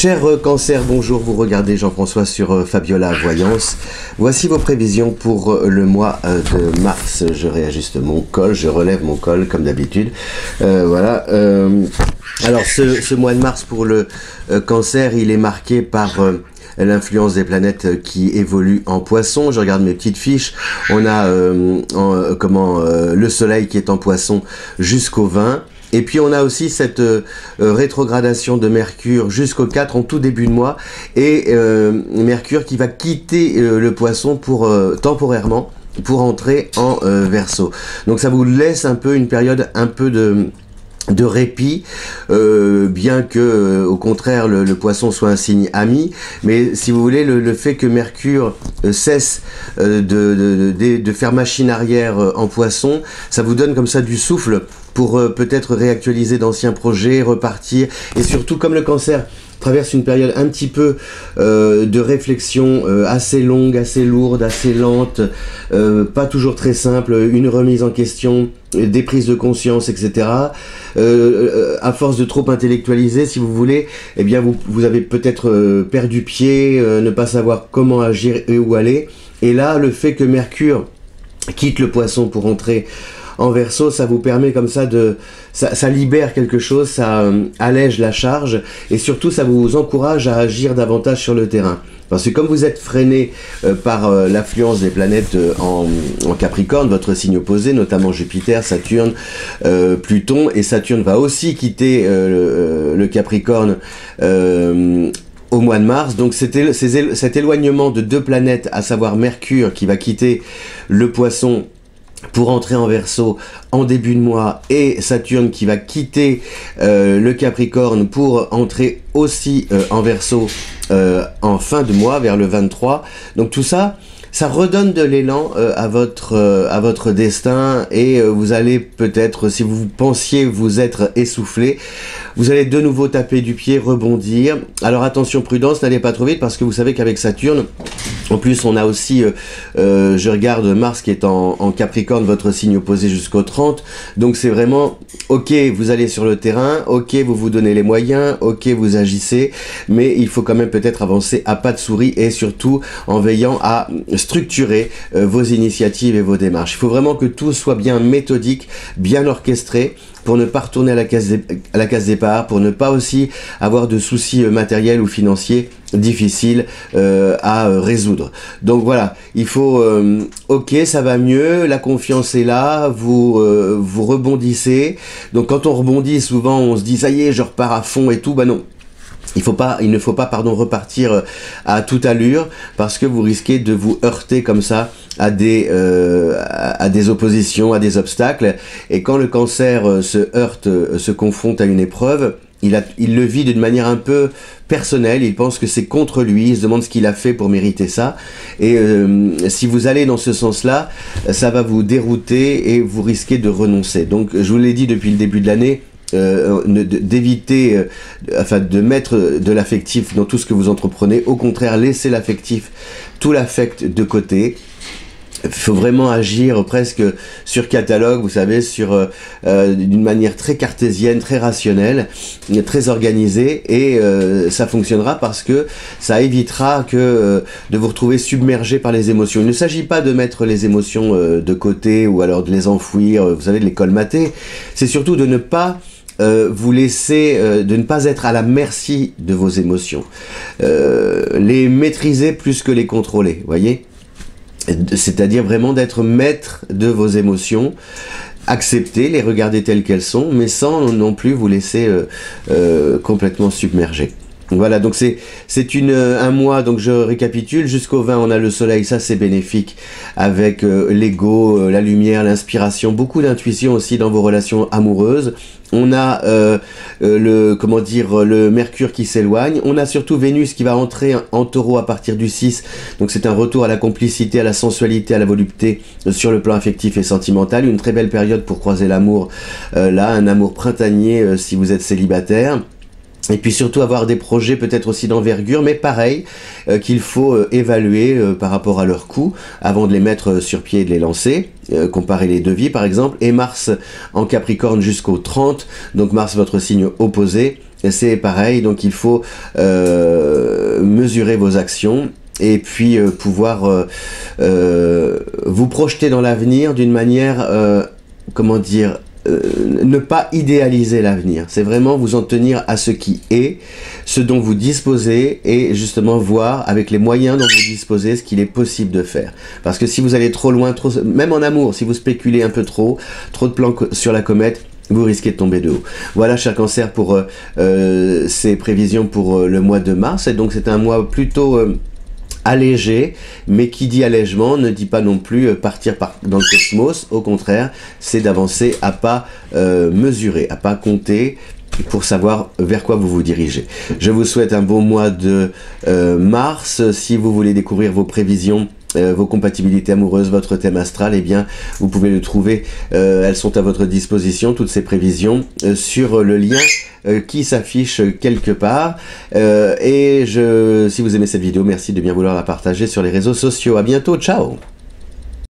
Cher Cancer, bonjour, vous regardez Jean-François sur Fabiola Voyance. Voici vos prévisions pour le mois de mars. Je réajuste mon col, je relève mon col comme d'habitude. Voilà. Alors ce mois de mars pour le Cancer, il est marqué par l'influence des planètes qui évoluent en Poisson. Je regarde mes petites fiches. On a le Soleil qui est en Poisson jusqu'au 20. Et puis on a aussi cette rétrogradation de Mercure jusqu'au 4 en tout début de mois, et Mercure qui va quitter le Poisson pour temporairement pour entrer en Verseau. Donc ça vous laisse un peu une période un peu de répit, bien que au contraire le Poisson soit un signe ami, mais si vous voulez le fait que Mercure cesse de faire machine arrière en Poisson, ça vous donne comme ça du souffle pour peut-être réactualiser d'anciens projets, repartir, et surtout comme le Cancer traverse une période un petit peu de réflexion assez longue, assez lourde, assez lente, pas toujours très simple, une remise en question, des prises de conscience, etc. À force de trop intellectualiser, si vous voulez, eh bien vous avez peut-être perdu pied, ne pas savoir comment agir et où aller. Et là, le fait que Mercure quitte le Poisson pour entrer en Verseau, ça vous permet comme ça ça libère quelque chose, ça allège la charge, et surtout ça vous encourage à agir davantage sur le terrain. Parce que comme vous êtes freiné par l'affluence des planètes en Capricorne, votre signe opposé, notamment Jupiter, Saturne, Pluton, et Saturne va aussi quitter le Capricorne au mois de mars, donc cet éloignement de deux planètes, à savoir Mercure qui va quitter le Poisson pour entrer en Verseau en début de mois, et Saturne qui va quitter le Capricorne pour entrer aussi en Verseau en fin de mois, vers le 23. Donc tout ça, ça redonne de l'élan à votre destin, et vous allez peut-être, si vous pensiez vous être essoufflé, vous allez de nouveau taper du pied, rebondir. Alors attention, prudence, n'allez pas trop vite, parce que vous savez qu'avec Saturne, en plus on a aussi, je regarde Mars qui est en Capricorne, votre signe opposé jusqu'au 30, donc c'est vraiment, ok, vous allez sur le terrain, ok, vous vous donnez les moyens, ok, vous agissez, mais il faut quand même peut-être avancer à pas de souris, et surtout en veillant à structurer vos initiatives et vos démarches. Il faut vraiment que tout soit bien méthodique, bien orchestré, pour ne pas retourner à la case départ, pour ne pas aussi avoir de soucis matériels ou financiers difficiles à résoudre. Donc voilà, il faut, ok, ça va mieux, la confiance est là, vous rebondissez. Donc quand on rebondit, souvent on se dit ça y est, je repars à fond et tout. Bah non. Il ne faut pas repartir à toute allure, parce que vous risquez de vous heurter comme ça à des oppositions, à des obstacles. Et quand le Cancer se heurte, se confronte à une épreuve, il le vit d'une manière un peu personnelle, il pense que c'est contre lui, il se demande ce qu'il a fait pour mériter ça. Et si vous allez dans ce sens-là, ça va vous dérouter et vous risquez de renoncer. Donc je vous l'ai dit depuis le début de l'année, d'éviter, de mettre de l'affectif dans tout ce que vous entreprenez. Au contraire, laissez l'affectif, tout l'affect de côté. Il faut vraiment agir presque sur catalogue, vous savez, d'une manière très cartésienne, très rationnelle, très organisée, et ça fonctionnera parce que ça évitera de vous retrouver submergé par les émotions. Il ne s'agit pas de mettre les émotions de côté ou alors de les enfouir, vous savez, de les colmater. C'est surtout de ne pas vous laisser, de ne pas être à la merci de vos émotions. Les maîtriser plus que les contrôler, voyez ? C'est-à-dire vraiment d'être maître de vos émotions, accepter, les regarder telles qu'elles sont, mais sans non plus vous laisser complètement submerger. Voilà, donc c'est un mois, donc je récapitule, jusqu'au 20 on a le Soleil, ça c'est bénéfique, avec l'ego, la lumière, l'inspiration, beaucoup d'intuition aussi dans vos relations amoureuses. On a le Mercure qui s'éloigne. On a surtout Vénus qui va entrer en Taureau à partir du 6. Donc c'est un retour à la complicité, à la sensualité, à la volupté sur le plan affectif et sentimental. Une très belle période pour croiser l'amour, là, un amour printanier si vous êtes célibataire. Et puis surtout avoir des projets peut-être aussi d'envergure, mais pareil, qu'il faut évaluer par rapport à leur coût avant de les mettre sur pied et de les lancer. Comparer les devis par exemple. Et Mars en Capricorne jusqu'au 30, donc Mars votre signe opposé, c'est pareil, donc il faut mesurer vos actions et puis pouvoir vous projeter dans l'avenir d'une manière, comment dire, ne pas idéaliser l'avenir, c'est vraiment vous en tenir à ce qui est, ce dont vous disposez et justement voir avec les moyens dont vous disposez ce qu'il est possible de faire. Parce que si vous allez trop loin, même en amour, si vous spéculez un peu trop de plans sur la comète, vous risquez de tomber de haut. Voilà, cher Cancer, pour ces prévisions pour le mois de mars. Et donc c'est un mois plutôt allégé, mais qui dit allègement ne dit pas non plus partir dans le cosmos. Au contraire, c'est d'avancer à pas mesurer, à pas compter, pour savoir vers quoi vous vous dirigez. Je vous souhaite un beau mois de mars. Si vous voulez découvrir vos prévisions, vos compatibilités amoureuses, votre thème astral, eh bien, vous pouvez le trouver. Elles sont à votre disposition, toutes ces prévisions, sur le lien qui s'affiche quelque part. Si vous aimez cette vidéo, merci de bien vouloir la partager sur les réseaux sociaux. À bientôt, ciao!